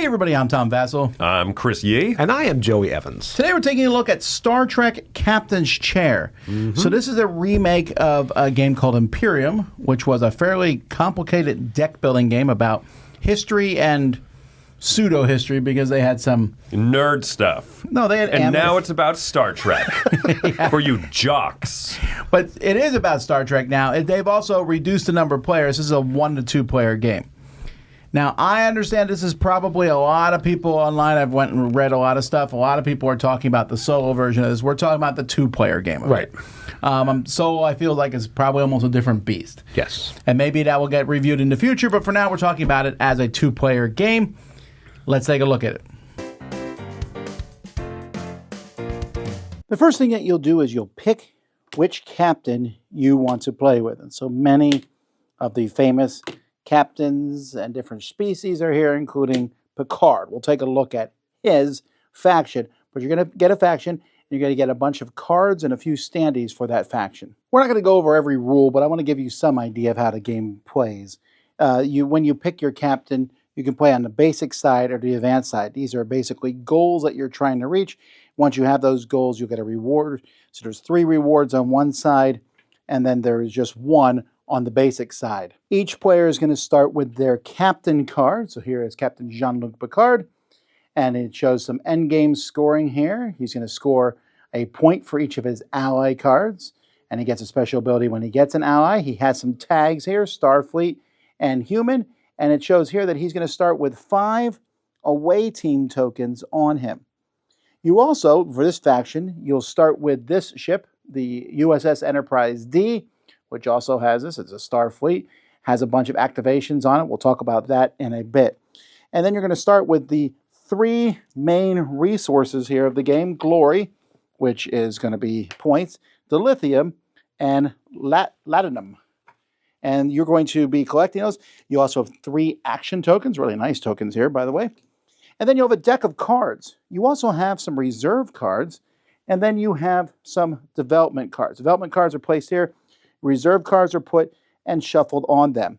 everybody, I'm Tom Vassell. I'm Chris Yee. And I am Joey Evans. Today we're taking a look at Star Trek Captain's Chair. So this is a remake of a game called Imperium, which was a fairly complicated deck-building game about history and pseudo-history because they had some... Nerd stuff. No, they had... And now it's about Star Trek for you jocks. But it is about Star Trek now. They've also reduced the number of players. This is a 1 to 2 player game. Now, I understand this is probably a lot of people online. I've went and read a lot of stuff. A lot of people are talking about the solo version of this. We're talking about the 2-player game. Right. Solo, I feel like, is probably almost a different beast. Yes. And maybe that will get reviewed in the future, but for now, we're talking about it as a 2-player game. Let's take a look at it. The first thing that you'll do is you'll pick which captain you want to play with. And so many of the famous captains and different species are here, including Picard. We'll take a look at his faction, but you're going to get a faction, and you're going to get a bunch of cards and a few standees for that faction. We're not going to go over every rule, but I want to give you some idea of how the game plays. When you pick your captain, you can play on the basic side or the advanced side. These are basically goals that you're trying to reach. Once you have those goals, you'll get a reward. So there's 3 rewards on one side, and then there is just 1 on the basic side. Each player is going to start with their captain card. So here is Captain Jean-Luc Picard, and it shows some endgame scoring here. He's going to score a point for each of his ally cards, and he gets a special ability when he gets an ally. He has some tags here, Starfleet and Human, and it shows here that he's going to start with 5 away team tokens on him. You also, for this faction, you'll start with this ship, the USS Enterprise D, which also has this. It's a Starfleet, has a bunch of activations on it. We'll talk about that in a bit. And then you're going to start with the 3 main resources here of the game. Glory, which is going to be points, dilithium, and latinum. And you're going to be collecting those. You also have 3 action tokens, really nice tokens here, by the way. And then you have a deck of cards. You also have some reserve cards, and then you have some development cards. Development cards are placed here. Reserve cards are put and shuffled on them.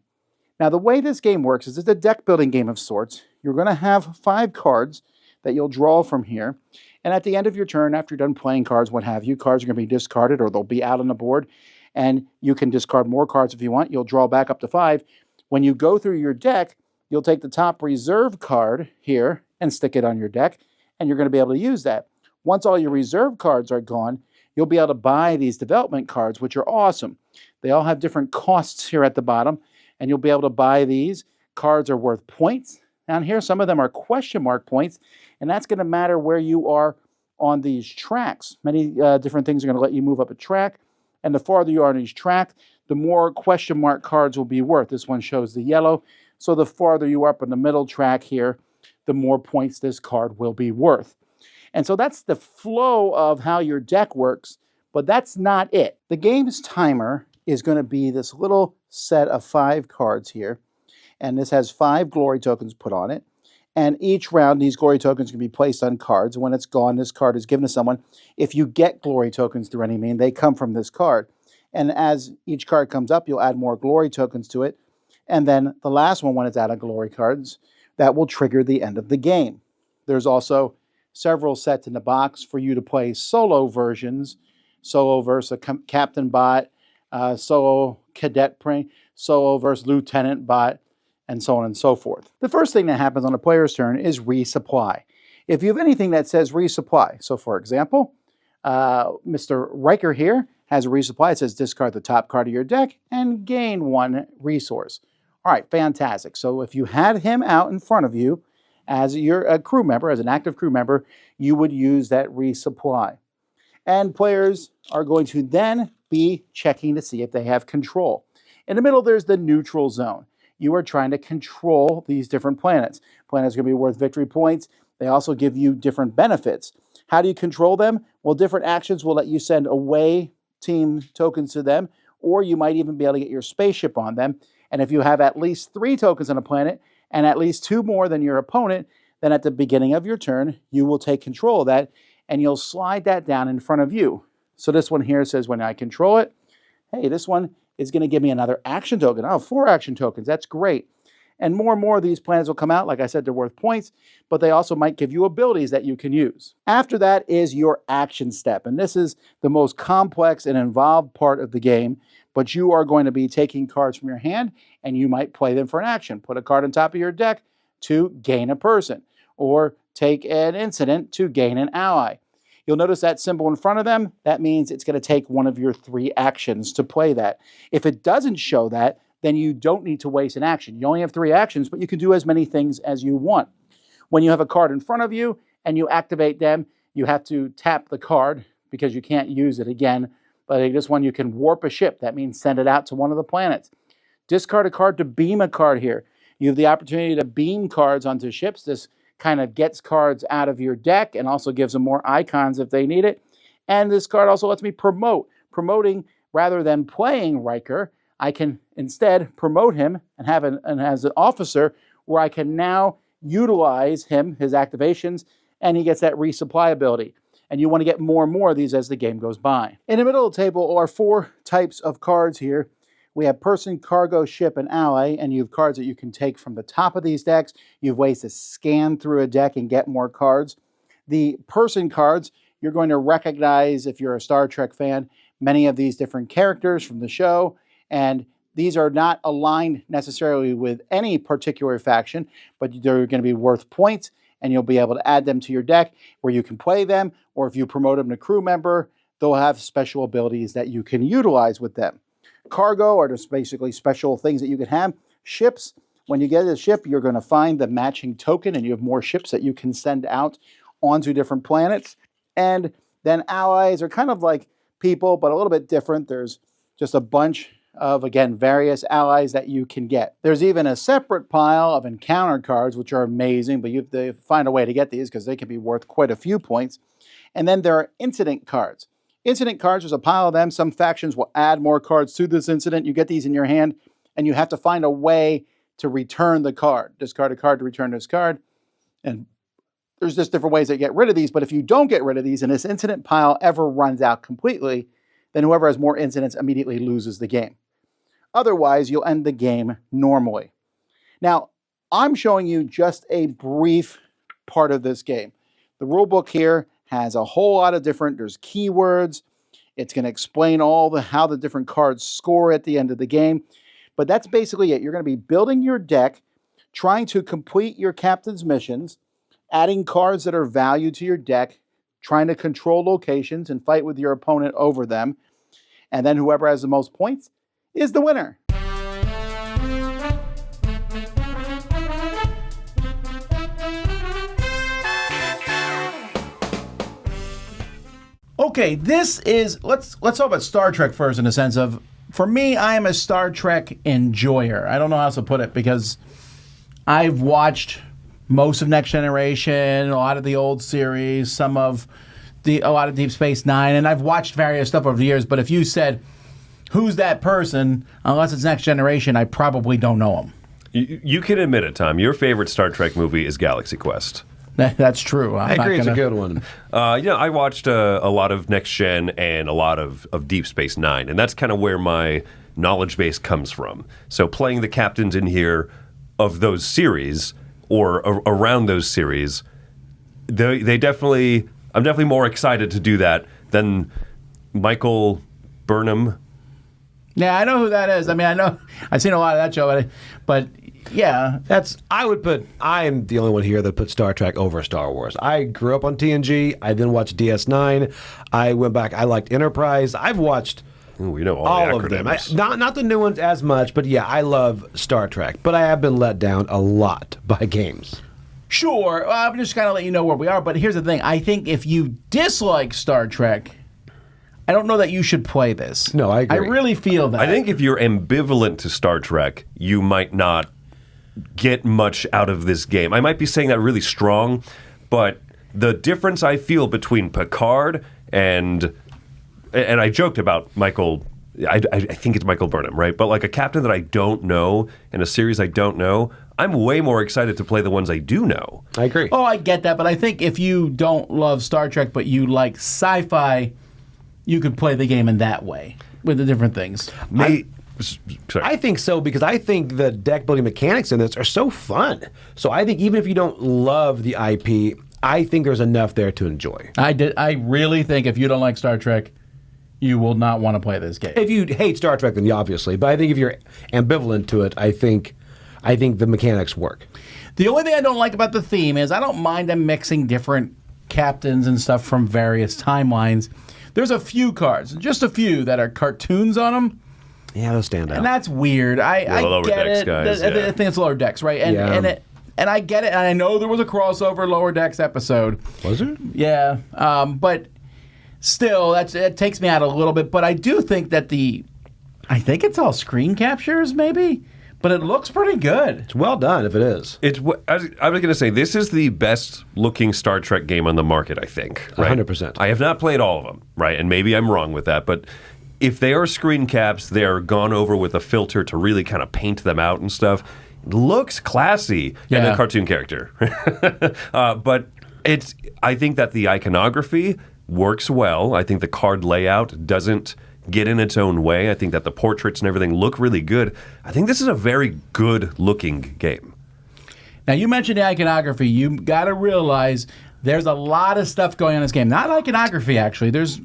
Now, the way this game works is it's a deck building game of sorts. You're going to have 5 cards that you'll draw from here. And at the end of your turn, after you're done playing cards, what have you, cards are going to be discarded or they'll be out on the board. And you can discard more cards if you want. You'll draw back up to 5. When you go through your deck, you'll take the top reserve card here and stick it on your deck. And you're going to be able to use that. Once all your reserve cards are gone, you'll be able to buy these development cards, which are awesome. They all have different costs here at the bottom, and you'll be able to buy these. Cards are worth points. Down here, some of them are question mark points, and that's going to matter where you are on these tracks. Many different things are going to let you move up a track, and the farther you are on each track, the more question mark cards will be worth. This one shows the yellow, so the farther you are up in the middle track here, the more points this card will be worth. And so that's the flow of how your deck works, but that's not it. The game's timer is going to be this little set of 5 cards here, and this has 5 glory tokens put on it. And each round, these glory tokens can be placed on cards. And when it's gone, this card is given to someone. If you get glory tokens through any means, they come from this card. And as each card comes up, you'll add more glory tokens to it. And then the last one, when it's out of glory cards, that will trigger the end of the game. There's also several sets in the box for you to play solo versions, solo versus a captain bot, solo cadet prank, solo versus lieutenant bot, and so on and so forth. The first thing that happens on a player's turn is resupply. If you have anything that says resupply, so for example, Mr. Riker here has a resupply. It says discard the top card of your deck and gain 1 resource. All right, fantastic. So if you had him out in front of you as a crew member, as an active crew member, you would use that resupply. And players are going to then be checking to see if they have control. In the middle, there's the neutral zone. You are trying to control these different planets. Planets are going to be worth victory points. They also give you different benefits. How do you control them? Well, different actions will let you send away team tokens to them, or you might even be able to get your spaceship on them. And if you have at least 3 tokens on a planet and at least 2 more than your opponent, then at the beginning of your turn, you will take control of that and you'll slide that down in front of you. So this one here says when I control it, hey, this one is going to give me another action token. Oh, 4 action tokens. That's great. And more of these planets will come out. Like I said, they're worth points, but they also might give you abilities that you can use. After that is your action step. And this is the most complex and involved part of the game, but you are going to be taking cards from your hand and you might play them for an action. Put a card on top of your deck to gain a person, or take an incident to gain an ally. You'll notice that symbol in front of them. That means it's going to take one of your 3 actions to play that. If it doesn't show that, then you don't need to waste an action. You only have 3 actions, but you can do as many things as you want. When you have a card in front of you and you activate them, you have to tap the card because you can't use it again. But this one, you can warp a ship. That means send it out to one of the planets. Discard a card to beam a card here. You have the opportunity to beam cards onto ships. This kind of gets cards out of your deck and also gives them more icons if they need it. And this card also lets me promote. Promoting rather than playing Riker, I can instead promote him and have as an officer where I can now utilize him, his activations, and he gets that resupply ability. And you want to get more and more of these as the game goes by. In the middle of the table are 4 types of cards here. We have person, cargo, ship, and ally, and you have cards that you can take from the top of these decks. You have ways to scan through a deck and get more cards. The person cards, you're going to recognize, if you're a Star Trek fan, many of these different characters from the show. And these are not aligned necessarily with any particular faction, but they're going to be worth points, and you'll be able to add them to your deck where you can play them, or if you promote them to crew member, they'll have special abilities that you can utilize with them. Cargo are just basically special things that you can have. Ships, when you get a ship, you're going to find the matching token, and you have more ships that you can send out onto different planets. And then allies are kind of like people, but a little bit different. There's just a bunch of, again, various allies that you can get. There's even a separate pile of encounter cards, which are amazing, but you have to find a way to get these because they can be worth quite a few points. And then there are incident cards. Incident cards, there's a pile of them. Some factions will add more cards to this incident. You get these in your hand, and you have to find a way to return the card. Discard a card to return this card. And there's just different ways to get rid of these, but if you don't get rid of these and this incident pile ever runs out completely, then whoever has more incidents immediately loses the game. Otherwise, you'll end the game normally. Now, I'm showing you just a brief part of this game. The rule book here has a whole lot of there's keywords. It's going to explain how the different cards score at the end of the game. But that's basically it. You're going to be building your deck, trying to complete your captain's missions, adding cards that are valued to your deck, trying to control locations and fight with your opponent over them. And then whoever has the most points is the winner. Okay, let's talk about Star Trek first in the sense of, for me, I am a Star Trek enjoyer. I don't know how else to put it because I've watched most of Next Generation, a lot of the old series, a lot of Deep Space Nine, and I've watched various stuff over the years, but if you said, who's that person, unless it's Next Generation, I probably don't know him. You can admit it, Tom. Your favorite Star Trek movie is Galaxy Quest. That's true. I agree, it's a good one. I watched a lot of Next Gen and a lot of Deep Space Nine, and that's kind of where my knowledge base comes from. So playing the captains in here of those series or around those series, I'm definitely more excited to do that than Michael Burnham. Yeah, I know who that is. I mean, I know I've seen a lot of that show, but yeah, I am the only one here that put Star Trek over Star Wars. I grew up on TNG. I then watched DS9. I went back. I liked Enterprise. I've watched we know all the of them. acronyms. Not the new ones as much, but yeah, I love Star Trek. But I have been let down a lot by games. Sure. I'm just kind of let you know where we are. But here's the thing. I think if you dislike Star Trek, I don't know that you should play this. No, I agree. I really feel that. I think if you're ambivalent to Star Trek, you might not get much out of this game. I might be saying that really strong, but the difference I feel between Picard and I joked about Michael, I think it's Michael Burnham, right? But like a captain that I don't know and a series I don't know, I'm way more excited to play the ones I do know. I agree. Oh, I get that, but I think if you don't love Star Trek but you like sci-fi, you could play the game in that way with the different things. Sorry. I think so because I think the deck building mechanics in this are so fun. So I think even if you don't love the IP, I think there's enough there to enjoy. I really think if you don't like Star Trek, you will not want to play this game. If you hate Star Trek, then obviously. But I think if you're ambivalent to it, I think the mechanics work. The only thing I don't like about the theme is I don't mind them mixing different captains and stuff from various timelines. There's a few cards, just a few, that are cartoons on them. Yeah, they'll stand out. And that's weird. I lower get decks it. guys, I yeah. think it's lower decks, right? And Yeah. and I get it. And I know there was a crossover lower decks episode. Was there? Yeah, but still, it takes me out a little bit. But I do think that I think it's all screen captures, maybe. But it looks pretty good. It's well done if it is. I was going to say, this is the best looking Star Trek game on the market, I think. Right? 100%. I have not played all of them, right? And maybe I'm wrong with that, but if they are screen caps, they're gone over with a filter to really kind of paint them out and stuff. It looks classy and Yeah. a cartoon character. But I think that the iconography works well. I think the card layout doesn't get in its own way. I think that the portraits and everything look really good. I think this is a very good looking game. Now, you mentioned the iconography. You got to realize there's a lot of stuff going on in this game. Not iconography, actually. There's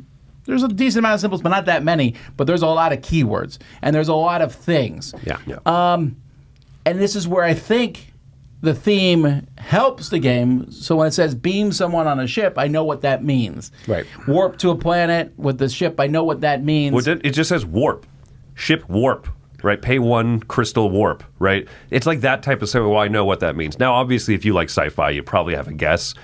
a decent amount of symbols, but not that many. But there's a lot of keywords, and there's a lot of things. Yeah. And this is where I think the theme helps the game. So when it says beam someone on a ship, I know what that means. Right. Warp to a planet with the ship, I know what that means. Well, it just says warp. Ship warp, right? Pay 1 crystal warp, right? It's like that type of stuff. Well, I know what that means. Now, obviously, if you like sci-fi, you probably have a guess.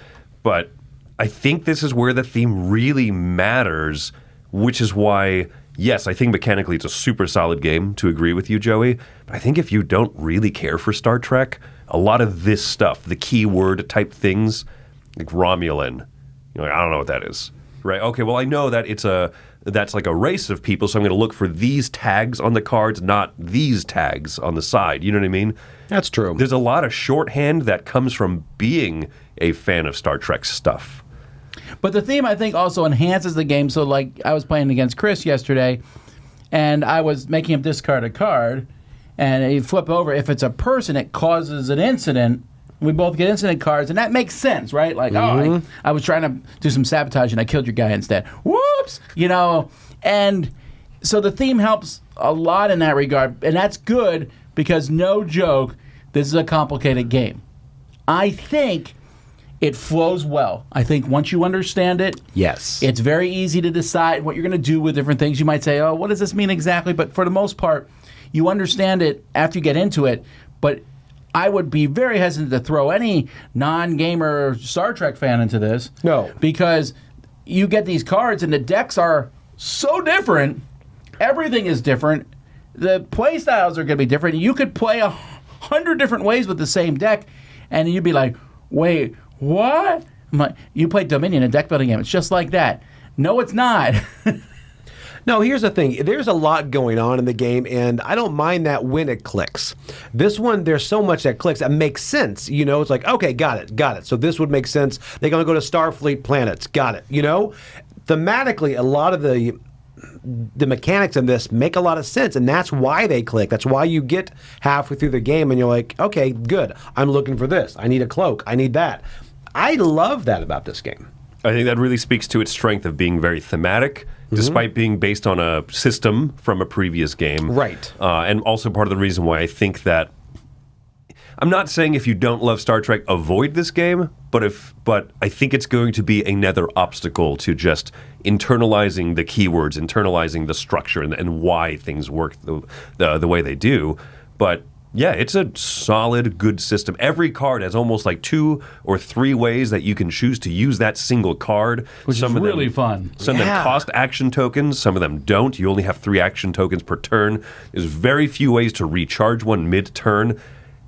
But I think this is where the theme really matters, which is why, yes, I think mechanically it's a super solid game, to agree with you, Joey. But I think if you don't really care for Star Trek, a lot of this stuff, the keyword type things, like Romulan, I don't know what that is, right? Okay, well, I know that that's like a race of people, so I'm going to look for these tags on the cards, not these tags on the side. You know what I mean? That's true. There's a lot of shorthand that comes from being a fan of Star Trek stuff. But the theme, I think, also enhances the game. So, like, I was playing against Chris yesterday, and I was making him discard a card, and he flip over. If it's a person, it causes an incident. We both get incident cards, and that makes sense, right? Like, I was trying to do some sabotage, and I killed your guy instead. Whoops! And so the theme helps a lot in that regard, and that's good because, no joke, this is a complicated game. I think it flows well. I think once you understand it, Yes. it's very easy to decide what you're going to do with different things. You might say, oh, what does this mean exactly? But for the most part, you understand it after you get into it. But I would be very hesitant to throw any non-gamer Star Trek fan into this. No. Because you get these cards and the decks are so different. Everything is different. The play styles are going to be different. You could play 100 different ways with the same deck, and you'd be like, wait, what? You played Dominion, a deck building game. It's just like that. No, it's not. No, here's the thing. There's a lot going on in the game, and I don't mind that when it clicks. This one, there's so much that clicks that makes sense. It's like, okay, got it. So this would make sense. They're going to go to Starfleet planets. Got it. Thematically, a lot of the mechanics in this make a lot of sense, and that's why they click. That's why you get halfway through the game, and you're like, okay, good. I'm looking for this. I need a cloak. I need that. I love that about this game. I think that really speaks to its strength of being very thematic, despite being based on a system from a previous game. Right. And also part of the reason why I think that I'm not saying if you don't love Star Trek, avoid this game, but I think it's going to be another obstacle to just internalizing the keywords, internalizing the structure, and why things work the way they do. But yeah, it's a solid, good system. Every card has almost like 2 or 3 ways that you can choose to use that single card. Which is really fun. Some of them cost action tokens, some of them don't. You only have 3 action tokens per turn. There's very few ways to recharge one mid-turn.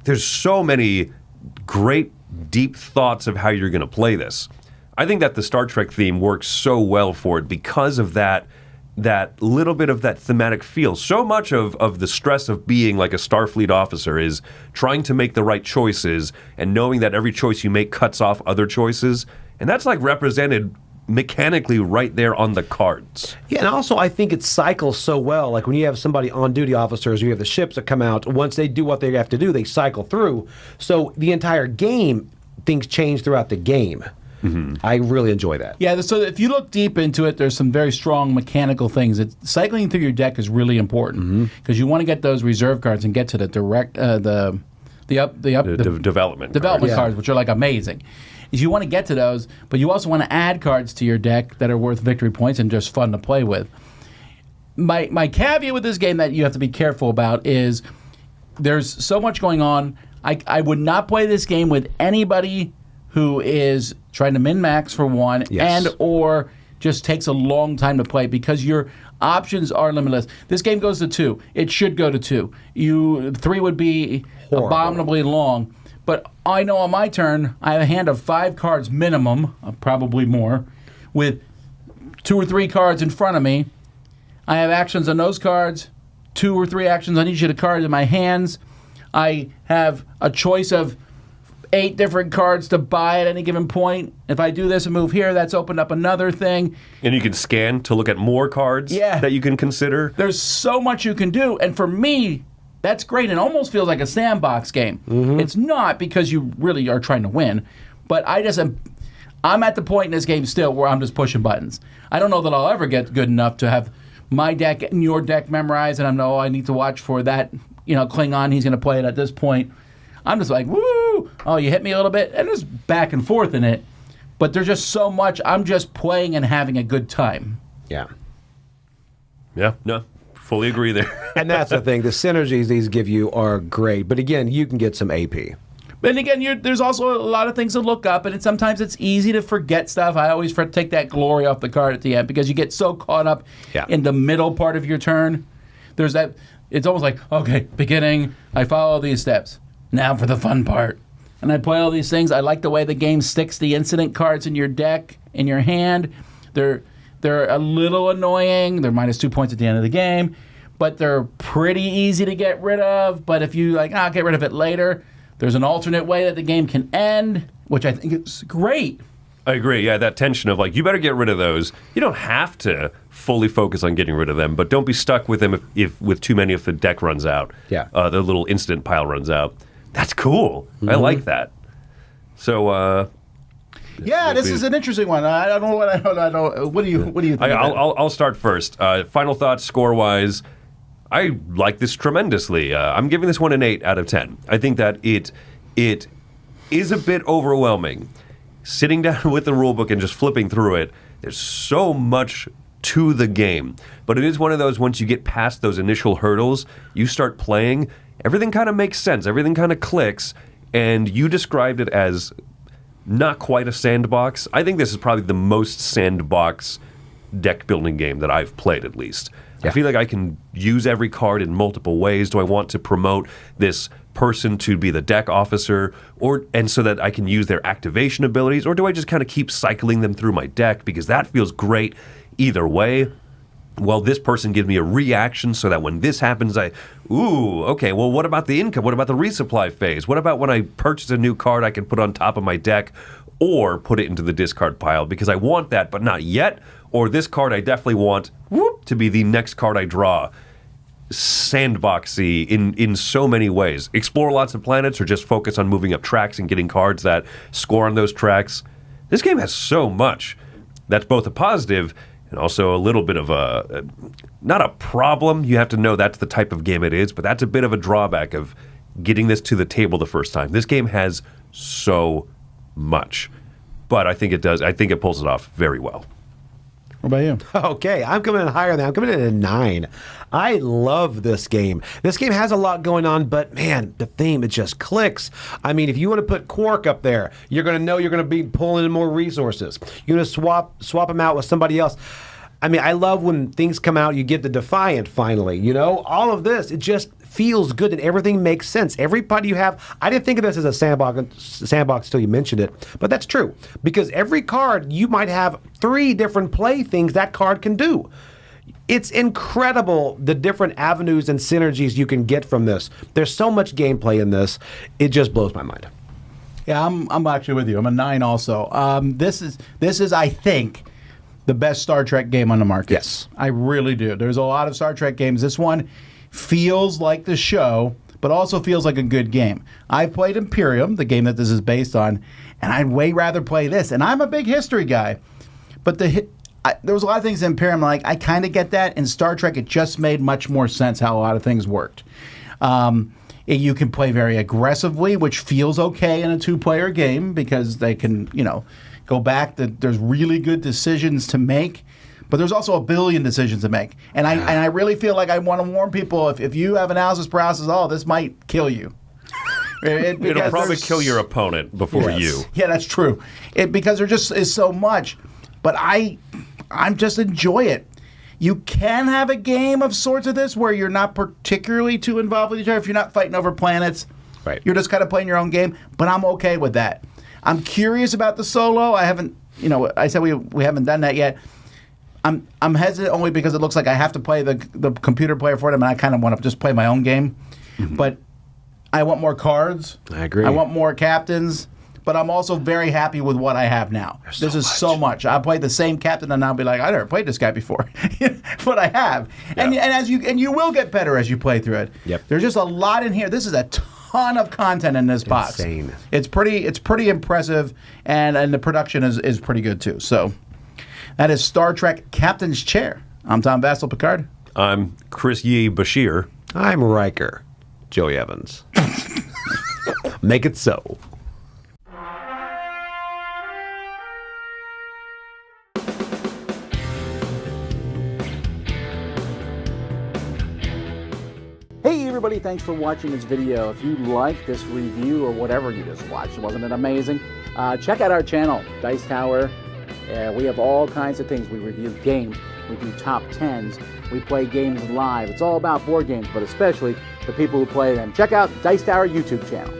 There's so many great, deep thoughts of how you're going to play this. I think that the Star Trek theme works so well for it because of that little bit of that thematic feel. So much of the stress of being like a Starfleet officer is trying to make the right choices and knowing that every choice you make cuts off other choices. And that's like represented mechanically right there on the cards. Yeah, and also I think it cycles so well. Like when you have somebody on duty officers, you have the ships that come out. Once they do what they have to do, they cycle through. So the entire game, things change throughout the game. I really enjoy that. Yeah, so if you look deep into it, there's some very strong mechanical things. Cycling through your deck is really important because you want to get those reserve cards and get to the direct the Development development Yeah. cards, which are like amazing. Is you want to get to those, but you also want to add cards to your deck that are worth victory points and just fun to play with. My caveat with this game that you have to be careful about is there's so much going on. I would not play this game with anybody who is trying to min-max for one, Yes. and or just takes a long time to play because your options are limitless. This game goes to 2. It should go to 2. 3 would be Horrible. abominably long. But I know on my turn, I have a hand of 5 cards minimum, probably more, with 2 or 3 cards in front of me. I have actions on those cards, 2 or 3 actions on each of the cards in my hands. I have a choice of 8 different cards to buy at any given point. If I do this and move here, that's opened up another thing. And you can scan to look at more cards that you can consider. There's so much you can do. And for me, that's great. It almost feels like a sandbox game. It's not because you really are trying to win. But I'm at the point in this game still where I'm just pushing buttons. I don't know that I'll ever get good enough to have my deck and your deck memorized. And I know I need to watch for that, Klingon. He's going to play it at this point. I'm just like, woo! Oh, you hit me a little bit, and there's back and forth in it. But there's just so much. I'm just playing and having a good time. Yeah. Yeah, no, fully agree there. And that's the thing. The synergies these give you are great. But again, you can get some AP. But again, there's also a lot of things to look up, and sometimes it's easy to forget stuff. I always take that glory off the card at the end because you get so caught up in the middle part of your turn. There's that. It's almost like, okay, beginning, I follow these steps. Now for the fun part. And I play all these things. I like the way the game sticks the incident cards in your deck, in your hand. They're a little annoying. They're -2 points at the end of the game. But they're pretty easy to get rid of. But if you I'll get rid of it later, there's an alternate way that the game can end, which I think is great. I agree. Yeah, that tension of you better get rid of those. You don't have to fully focus on getting rid of them, but don't be stuck with them if with too many if the deck runs out. Yeah. The little incident pile runs out. That's cool. I like that. So, Yeah, this is an interesting one. I don't know what I don't. What do you think? I'll start first. Final thoughts, score wise. I like this tremendously. I'm giving this one an 8 out of 10. I think that it is a bit overwhelming. Sitting down with the rulebook and just flipping through it, there's so much to the game. But it is one of those, once you get past those initial hurdles, you start playing, everything kind of makes sense. Everything kind of clicks. And you described it as not quite a sandbox. I think this is probably the most sandbox deck building game that I've played, at least. I feel like I can use every card in multiple ways. Do I want to promote this person to be the deck officer, and so that I can use their activation abilities, or do I just kind of keep cycling them through my deck, because that feels great either way? Well, this person gives me a reaction so that when this happens, okay, well, what about the income? What about the resupply phase? What about when I purchase a new card I can put on top of my deck or put it into the discard pile because I want that, but not yet? Or this card I definitely want to be the next card I draw. Sandboxy in so many ways. Explore lots of planets or just focus on moving up tracks and getting cards that score on those tracks. This game has so much. That's both a positive and also a little bit of not a problem. You have to know that's the type of game it is, but that's a bit of a drawback of getting this to the table the first time. This game has so much, but I think it does. I think it pulls it off very well. What about you? Okay, I'm coming in higher than I'm coming in at a 9. I love this game. This game has a lot going on, but man, the theme, it just clicks. I mean, if you want to put Quark up there, you're going to know you're going to be pulling in more resources. You're going to swap them out with somebody else. I mean, I love when things come out, you get the Defiant finally, all of this, it just feels good and everything makes sense. Every party you have, I didn't think of this as a sandbox until you mentioned it, but that's true because every card you might have 3 different play things that card can do. It's incredible the different avenues and synergies you can get from this. There's so much gameplay in this. It just blows my mind. Yeah, I'm actually with you. I'm a 9 also. This is I think the best Star Trek game on the market. Yes. I really do. There's a lot of Star Trek games. This one feels like the show, but also feels like a good game. I've played Imperium, the game that this is based on, and I'd way rather play this. And I'm a big history guy, but there was a lot of things in Imperium, like, I kind of get that. In Star Trek, it just made much more sense how a lot of things worked. You can play very aggressively, which feels okay in a two-player game because they can, go back. There's really good decisions to make, but there's also a billion decisions to make. And I really feel like I want to warn people, if you have analysis paralysis, this might kill you. It'll probably kill your opponent before you. Yeah, that's true. Because there just is so much. But I'm just enjoy it. You can have a game of sorts of this where you're not particularly too involved with each other. If you're not fighting over planets, right, you're just kind of playing your own game. But I'm okay with that. I'm curious about the solo. I haven't, I said we haven't done that yet. I'm hesitant only because it looks like I have to play the computer player for them, and I kind of want to just play my own game. Mm-hmm. But I want more cards. I agree. I want more captains. But I'm also very happy with what I have now. This is so much. I play the same captain, and I'll be like, I never played this guy before, but I have. Yeah. And you will get better as you play through it. Yep. There's just a lot in here. This is a ton of content in this box. Insane. It's pretty impressive, and the production is pretty good too. So that is Star Trek Captain's Chair. I'm Tom Vassal Picard. I'm Chris Yee Bashir. I'm Riker. Joey Evans. Make it so. Hey everybody, thanks for watching this video. If you like this review or whatever you just watched, wasn't it amazing? Check out our channel, Dice Tower. We have all kinds of things. We review games, we do top 10s, we play games live. It's all about board games, but especially the people who play them. Check out Dice Tower YouTube channel.